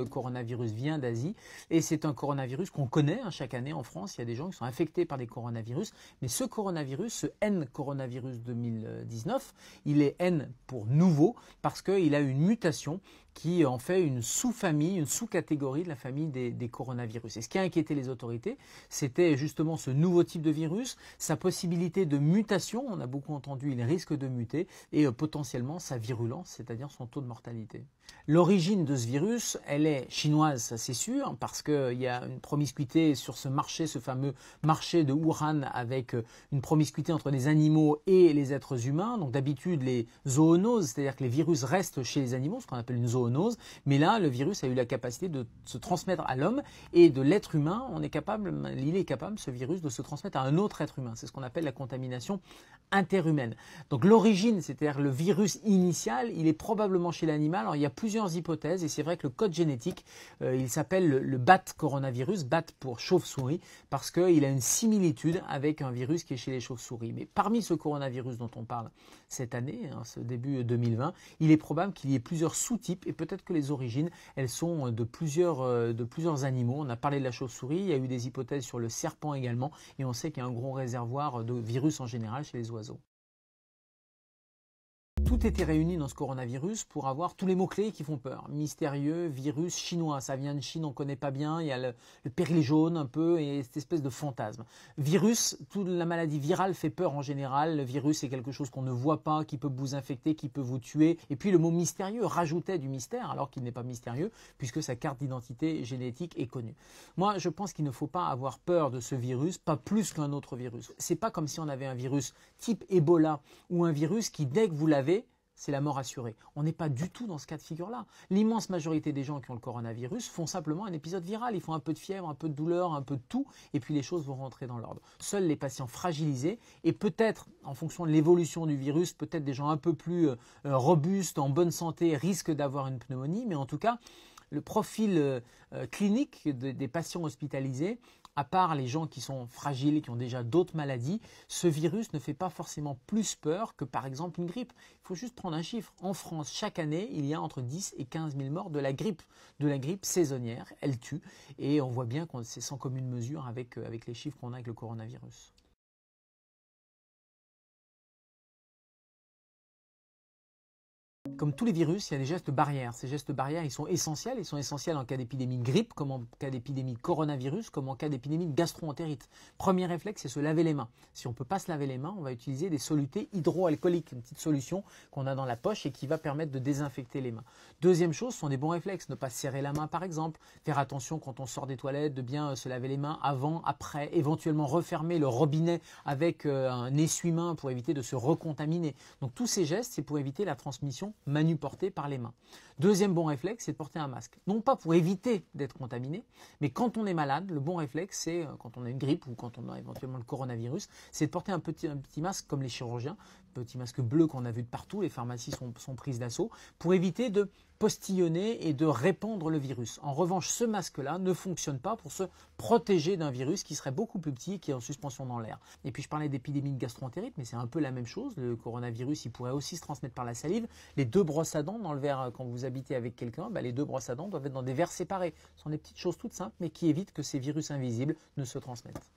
coronavirus vient d'Asie et c'est un coronavirus qu'on connaît chaque année en France. Il y a des gens qui sont infectés par des coronavirus, mais ce coronavirus, ce N coronavirus 2019, il est N pour nouveau parce qu'il a une mutation qui en fait une sous-famille, une sous-catégorie de la famille des coronavirus. Et ce qui a inquiété les autorités, c'était justement ce nouveau type de virus, sa possibilité de mutation, on a beaucoup entendu, il risque de muter, et potentiellement sa virulence, c'est-à-dire son taux de mortalité. L'origine de ce virus, elle est chinoise, ça c'est sûr, parce qu'il y a une promiscuité sur ce marché, ce fameux marché de Wuhan, avec une promiscuité entre les animaux et les êtres humains. Donc d'habitude, les zoonoses, c'est-à-dire que les virus restent chez les animaux, ce qu'on appelle une zoonose, mais là, le virus a eu la capacité de se transmettre à l'homme et de l'être humain, il est capable, ce virus, de se transmettre à un autre être humain. C'est ce qu'on appelle la contamination interhumaine. Donc l'origine, c'est-à-dire le virus initial, il est probablement chez l'animal. Alors il y a plusieurs hypothèses et c'est vrai que le code génétique, il s'appelle le bat coronavirus, bat pour chauve-souris, parce qu'il a une similitude avec un virus qui est chez les chauves-souris. Mais parmi ce coronavirus dont on parle cette année, ce début 2020, il est probable qu'il y ait plusieurs sous-types et peut-être que les origines, elles sont de plusieurs animaux. On a parlé de la chauve-souris, il y a eu des hypothèses sur le serpent également, et on sait qu'il y a un gros réservoir de virus en général chez les oiseaux. Tout était réuni dans ce coronavirus pour avoir tous les mots-clés qui font peur. Mystérieux, virus, chinois, ça vient de Chine, on ne connaît pas bien, il y a le péril jaune un peu et cette espèce de fantasme. Virus, toute la maladie virale fait peur en général. Le virus est quelque chose qu'on ne voit pas, qui peut vous infecter, qui peut vous tuer. Et puis le mot mystérieux rajoutait du mystère alors qu'il n'est pas mystérieux puisque sa carte d'identité génétique est connue. Moi, je pense qu'il ne faut pas avoir peur de ce virus, pas plus qu'un autre virus. C'est pas comme si on avait un virus type Ebola ou un virus qui, dès que vous l'avez, c'est la mort assurée. On n'est pas du tout dans ce cas de figure-là. L'immense majorité des gens qui ont le coronavirus font simplement un épisode viral. Ils font un peu de fièvre, un peu de douleur, un peu de tout, et puis les choses vont rentrer dans l'ordre. Seuls les patients fragilisés, et peut-être, en fonction de l'évolution du virus, peut-être des gens un peu plus robustes, en bonne santé, risquent d'avoir une pneumonie, mais en tout cas, le profil clinique des patients hospitalisés, à part les gens qui sont fragiles et qui ont déjà d'autres maladies, ce virus ne fait pas forcément plus peur que par exemple une grippe. Il faut juste prendre un chiffre. En France, chaque année, il y a entre 10 et 15 000 morts de la grippe saisonnière. Elle tue et on voit bien que c'est sans commune mesure avec les chiffres qu'on a avec le coronavirus. Comme tous les virus, il y a des gestes barrières. Ces gestes barrières, ils sont essentiels. Ils sont essentiels en cas d'épidémie de grippe, comme en cas d'épidémie de coronavirus, comme en cas d'épidémie de gastro-entérite. Premier réflexe, c'est se laver les mains. Si on ne peut pas se laver les mains, on va utiliser des solutés hydroalcooliques, une petite solution qu'on a dans la poche et qui va permettre de désinfecter les mains. Deuxième chose, ce sont des bons réflexes. Ne pas se serrer la main, par exemple. Faire attention quand on sort des toilettes, de bien se laver les mains avant, après. Éventuellement refermer le robinet avec un essuie-main pour éviter de se recontaminer. Donc tous ces gestes, c'est pour éviter la transmission manuporté par les mains. Deuxième bon réflexe, c'est de porter un masque. Non pas pour éviter d'être contaminé, mais quand on est malade, le bon réflexe, c'est quand on a une grippe ou quand on a éventuellement le coronavirus, c'est de porter un petit masque comme les chirurgiens, petit masque bleu qu'on a vu de partout, les pharmacies sont prises d'assaut, pour éviter de postillonner et de répandre le virus. En revanche, ce masque-là ne fonctionne pas pour se protéger d'un virus qui serait beaucoup plus petit et qui est en suspension dans l'air. Et puis je parlais d'épidémie de gastro-entérite, mais c'est un peu la même chose. Le coronavirus, il pourrait aussi se transmettre par la salive. Les deux brosses à dents dans le verre, quand vous habitez avec quelqu'un, les deux brosses à dents doivent être dans des verres séparés. Ce sont des petites choses toutes simples, mais qui évitent que ces virus invisibles ne se transmettent.